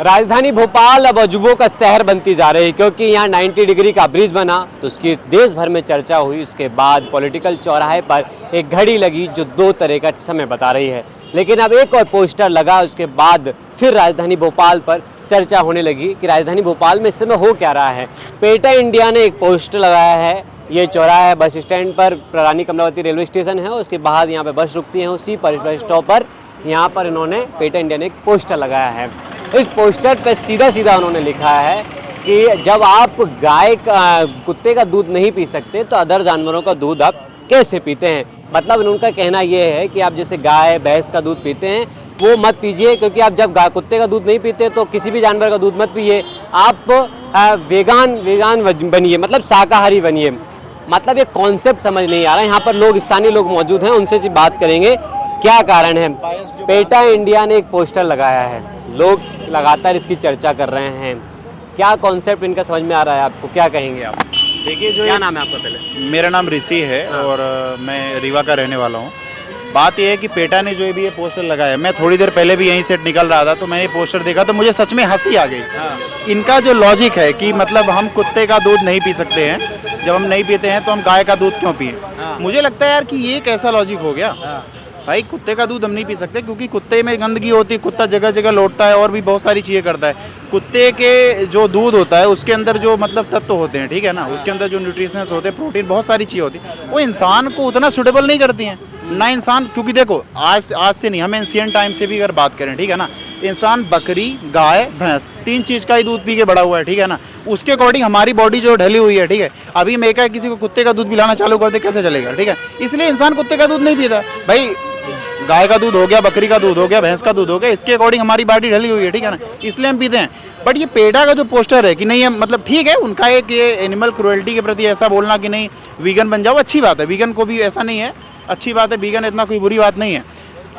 राजधानी भोपाल अब अजूबों का शहर बनती जा रही है, क्योंकि यहाँ 90 डिग्री का ब्रिज बना तो उसकी देश भर में चर्चा हुई। उसके बाद पॉलिटिकल चौराहे पर एक घड़ी लगी जो 2 तरह का समय बता रही है। लेकिन अब एक और पोस्टर लगा, उसके बाद फिर राजधानी भोपाल पर चर्चा होने लगी कि राजधानी भोपाल में इस समय हो क्या रहा है। पेटा इंडिया ने एक पोस्टर लगाया है। ये चौराहा है बस स्टैंड पर, रानी कमलावती रेलवे स्टेशन है, उसके बाद यहाँ पे बस रुकती है। उसी पर बस स्टॉप पर यहाँ पर इन्होंने पेटा इंडिया ने एक पोस्टर लगाया है। इस पोस्टर पे सीधा सीधा उन्होंने लिखा है कि जब आप कुत्ते का दूध नहीं पी सकते तो अदर जानवरों का दूध आप कैसे पीते हैं। मतलब उनका कहना ये है कि आप जैसे गाय भैंस का दूध पीते हैं वो मत पीजिए, क्योंकि आप जब कुत्ते का दूध नहीं पीते तो किसी भी जानवर का दूध मत पिए। आप वेगान बनिए, मतलब शाकाहारी बनिए। मतलब ये कॉन्सेप्ट समझ नहीं आ रहा है। यहाँ पर लोग, स्थानीय लोग मौजूद हैं, उनसे बात करेंगे क्या कारण है। पेटा इंडिया ने एक पोस्टर लगाया है, लोग लगातार इसकी चर्चा कर रहे हैं। क्या कॉन्सेप्ट इनका समझ में आ रहा है आपको, क्या कहेंगे आप? देखिए, जो क्या नाम है आपका? पहले मेरा नाम ऋषि है और मैं रीवा का रहने वाला हूँ। बात यह है कि पेटा ने जो भी ये पोस्टर लगाया, मैं थोड़ी देर पहले भी यहीं से निकल रहा था तो मैंने पोस्टर देखा तो मुझे सच में हंसी आ गई। इनका जो लॉजिक है कि मतलब हम कुत्ते का दूध नहीं पी सकते हैं, जब हम नहीं पीते हैं तो हम गाय का दूध क्यों पिए। मुझे लगता है यार कि ये कैसा लॉजिक हो गया भाई। कुत्ते का दूध हम नहीं पी सकते क्योंकि कुत्ते में गंदगी होती है, कुत्ता जगह जगह लौटता है और भी बहुत सारी चीज़ें करता है। कुत्ते के जो दूध होता है उसके अंदर जो मतलब तत्व होते हैं, ठीक है ना, उसके अंदर जो न्यूट्रिशंस होते हैं, प्रोटीन, बहुत सारी चीज़ें होती हैं, वो इंसान को उतना सूटेबल नहीं करती हैं ना। इंसान, क्योंकि देखो आज से नहीं, हम एंशिएंट टाइम से भी अगर बात करें, ठीक है ना, इंसान बकरी, गाय, भैंस, 3 चीज़ का ही दूध पी के बड़ा हुआ है, ठीक है ना। उसके अकॉर्डिंग हमारी बॉडी जो ढली हुई है, ठीक है। अभी मैं क्या किसी को कुत्ते का दूध पिलाना चालू कर दे, कैसे चलेगा, ठीक है। इसलिए इंसान कुत्ते का दूध नहीं पीता भाई। गाय का दूध हो गया, बकरी का दूध हो गया, भैंस का दूध हो गया, इसके अकॉर्डिंग हमारी बॉडी ढली हुई है, ठीक है ना, इसलिए हम पीते हैं। बट ये पेटा का जो पोस्टर है कि नहीं, मतलब ठीक है उनका एक ये एनिमल क्रुएल्टी के प्रति ऐसा बोलना कि नहीं वीगन बन जाओ, अच्छी बात है, वीगन को भी ऐसा नहीं है, अच्छी बात है, वीगन इतना कोई बुरी बात नहीं है।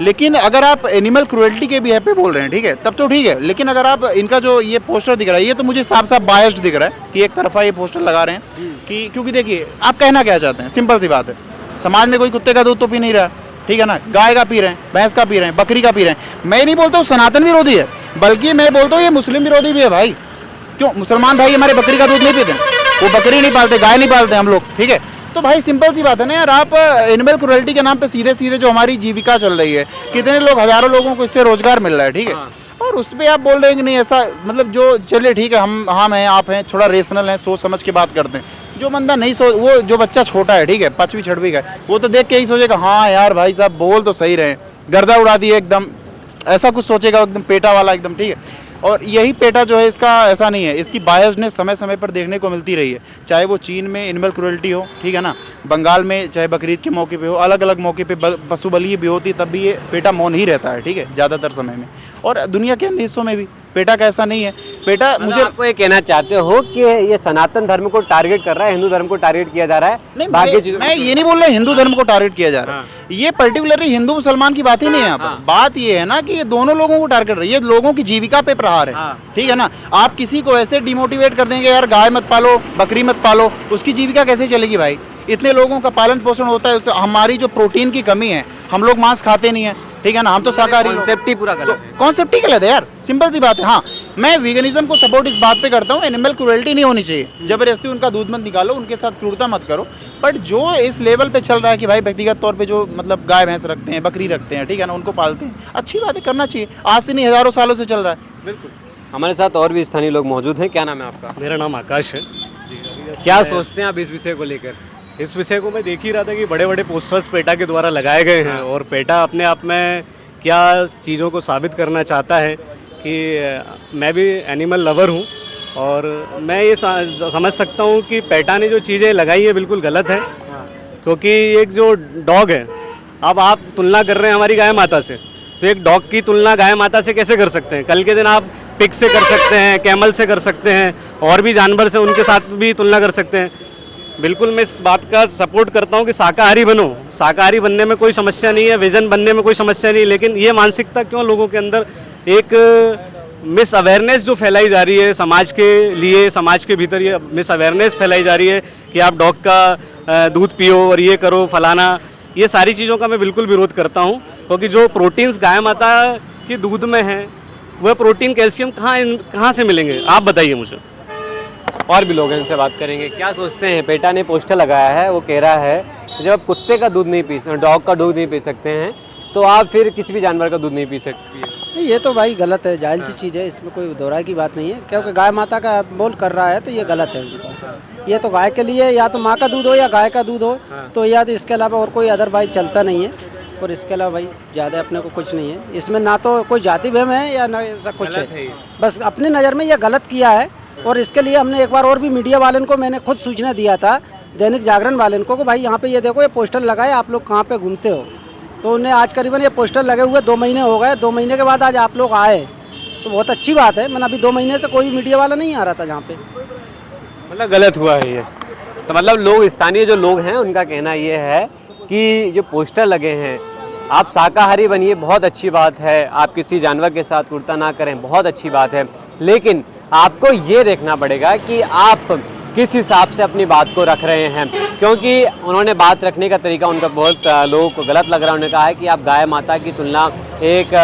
लेकिन अगर आप एनिमल क्रुएल्टी के भी पे बोल रहे हैं, ठीक है, तब तो ठीक है। लेकिन अगर आप इनका जो ये पोस्टर दिख रहा है, ये तो मुझे साफ साफ बायस्ड दिख रहा है कि एक तरफा ये पोस्टर लगा रहे हैं कि, क्योंकि देखिए आप कहना क्या चाहते हैं, सिंपल सी बात है, समाज में कोई कुत्ते का दूध तो पी नहीं रहा, ठीक है ना, गाय का पी रहे हैं, भैंस का पी रहे हैं, बकरी का पी रहे हैं। मैं नहीं बोलता हूँ सनातन विरोधी है, बल्कि मैं बोलता हूँ ये मुस्लिम विरोधी भी है भाई। क्यों? मुसलमान भाई हमारे बकरी का दूध नहीं पीते, वो बकरी नहीं पालते, गाय नहीं पालते हम लोग, ठीक है। तो भाई सिंपल सी बात है ना यार, आप एनिमल क्रुएल्टी के नाम पे सीधे सीधे जो हमारी जीविका चल रही है, कितने लोग, हजारों लोगों को इससे रोजगार मिल रहा है, ठीक है। और उस पर आप बोल रहे हैं कि नहीं ऐसा, मतलब जो चलिए ठीक है, हम हैं, आप हैं, थोड़ा रेशनल हैं, सोच समझ के बात करते हैं। जो बंदा नहीं सोच, वो जो बच्चा छोटा है, ठीक है, 5वीं 6वीं का, वो तो देख के ही सोचेगा हाँ यार भाई साहब बोल तो सही रहे, गर्दा उड़ा दिए एकदम, ऐसा कुछ सोचेगा एकदम पेटा वाला एकदम, ठीक है। और यही पेटा जो है इसका ऐसा नहीं है, इसकी बायसनेस समय समय पर देखने को मिलती रही है, चाहे वो चीन में एनिमल क्रुएल्टी हो, ठीक है ना, बंगाल में चाहे बकरीद के मौके पे हो, अलग अलग मौके पे पशु बलि भी होती, तब भी ये पेटा मौन ही रहता है, ठीक है, ज़्यादातर समय में। और दुनिया के अन्य हिस्सों में भी पेटा का ऐसा नहीं है। पेटा मुझे आपको ये कहना चाहते हो कि ये सनातन धर्म को टारगेट कर रहा है, हिंदू धर्म को टारगेट किया जा रहा है? नहीं, मैं ये नहीं बोल रहा हिंदू धर्म को टारगेट किया जा रहा है। ये पर्टिकुलरली हिंदू मुसलमान की बात ही नहीं है यहाँ पर। बात ये है ना कि ये दोनों लोगों को टारगेट रही है, ये लोगों की जीविका पे प्रहार है, ठीक है ना। आप किसी को ऐसे डिमोटिवेट कर देंगे यार गाय मत पालो, बकरी मत पालो, उसकी जीविका कैसे चलेगी भाई? इतने लोगों का पालन पोषण होता है, उससे हमारी जो प्रोटीन की कमी है, हम लोग मांस खाते नहीं है, ठीक है ना, हम तो शाकाहारी। कॉन्सेप्ट ही पूरा गलत है, कॉन्सेप्ट ही गलत है यार, सिंपल सी बात है। हाँ, मैं वीगनिज्म को सपोर्ट इस बात पे करता हूँ, एनिमल क्रुएल्टी नहीं होनी चाहिए, जबरदस्ती उनका दूध मत निकालो, उनके साथ क्रूरता मत करो। बट जो इस लेवल पे चल रहा है कि भाई व्यक्तिगत तौर पे जो मतलब गाय भैंस रखते हैं, बकरी रखते हैं, ठीक है ना, उनको पालते हैं, अच्छी बात है, करना चाहिए, आज से नहीं हजारों सालों से चल रहा है। बिल्कुल। हमारे साथ और भी स्थानीय लोग मौजूद हैं। क्या नाम है आपका? मेरा नाम आकाश है। क्या सोचते हैं आप इस विषय को लेकर? इस विषय को मैं देख ही रहा था कि बड़े बड़े पोस्टर्स पेटा के द्वारा लगाए गए हैं और पेटा अपने आप में क्या चीज़ों को साबित करना चाहता है कि मैं भी एनिमल लवर हूँ और मैं ये समझ सकता हूँ कि पेटा ने जो चीज़ें लगाई है बिल्कुल गलत है। क्योंकि एक जो डॉग है, अब आप तुलना कर रहे हैं हमारी गाय माता से, तो एक डॉग की तुलना गाय माता से कैसे कर सकते हैं? कल के दिन आप पिग से कर सकते हैं, कैमल से कर सकते हैं, और भी जानवर से उनके साथ भी तुलना कर सकते हैं। बिल्कुल मैं इस बात का सपोर्ट करता हूँ कि शाकाहारी बनो, शाकाहारी बनने में कोई समस्या नहीं है, वेजन बनने में कोई समस्या नहीं, लेकिन ये मानसिकता क्यों लोगों के अंदर एक मिस अवेयरनेस जो फैलाई जा रही है समाज के लिए, समाज के भीतर ये मिस अवेयरनेस फैलाई जा रही है कि आप डॉग का दूध पियो और ये करो फलाना, ये सारी चीज़ों का मैं बिल्कुल विरोध करता हूँ। क्योंकि जो प्रोटीन्स गाय माता के दूध में हैं वह प्रोटीन कैल्शियम कहाँ से मिलेंगे, आप बताइए मुझे। और भी लोग हैं, इनसे बात करेंगे। क्या सोचते हैं? पेटा ने पोस्टर लगाया है, वो कह रहा है जब आप कुत्ते का दूध नहीं पी, डॉग का दूध नहीं पी सकते हैं तो आप फिर किसी भी जानवर का दूध नहीं पी सकती है। नहीं, ये तो भाई गलत है, जायज़ सी चीज़ है, इसमें कोई दोहराई की बात नहीं है, क्योंकि गाय माता का बोल कर रहा है तो ये गलत है उनका। ये तो गाय के लिए या तो माँ का दूध हो या गाय का दूध हो, तो या तो इसके अलावा और कोई अदरवाइज चलता नहीं है। और इसके अलावा भाई ज़्यादा अपने को कुछ नहीं है इसमें, ना तो कोई जाति भ्रम है या ना ऐसा कुछ है, बस अपनी नज़र में ये गलत किया है। और इसके लिए हमने एक बार और भी मीडिया वाले को मैंने खुद सूचना दिया था, दैनिक जागरण वाले को, कि भाई यहाँ पे ये देखो ये पोस्टर लगाए, आप लोग कहाँ पे घूमते हो। तो उन्हें आज करीबन ये पोस्टर लगे हुए 2 महीने हो गए, 2 महीने के बाद आज आप लोग आए तो बहुत अच्छी बात है। मैंने अभी 2 महीने से कोई मीडिया वाला नहीं आ रहा था जहाँ पे। मतलब गलत हुआ है ये। तो मतलब लोग, स्थानीय जो लोग हैं उनका कहना ये है कि जो पोस्टर लगे हैं, आप शाकाहारी बनिए, बहुत अच्छी बात है, आप किसी जानवर के साथ क्रूरता ना करें, बहुत अच्छी बात है, लेकिन आपको ये देखना पड़ेगा कि आप किस हिसाब से अपनी बात को रख रहे हैं। क्योंकि उन्होंने बात रखने का तरीका उनका बहुत लोगों को गलत लग रहा है। उन्होंने कहा है कि आप गाय माता की तुलना एक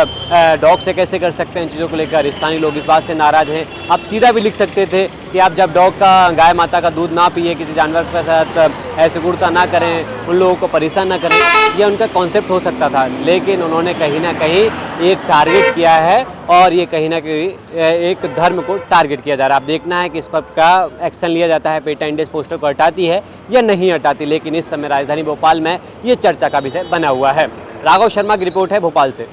डॉग से कैसे कर सकते हैं। इन चीज़ों को लेकर स्थानीय लोग इस बात से नाराज़ हैं। आप सीधा भी लिख सकते थे कि आप जब डॉग का, गाय माता का दूध ना पिए, किसी जानवर के साथ ऐसे क्रूरता ना करें, उन लोगों को परेशान ना करें, यह उनका कॉन्सेप्ट हो सकता था। लेकिन उन्होंने कहीं ना कहीं ये टारगेट किया है और ये कहीं ना कहीं एक धर्म को टारगेट किया जा रहा है। अब देखना है कि इस पर क्या एक्शन लिया जाता है, पेटा इंडेक्स पोस्टर को हटाती है या नहीं हटाती। लेकिन इस समय राजधानी भोपाल में ये चर्चा का विषय बना हुआ है। राघव शर्मा की रिपोर्ट है भोपाल से।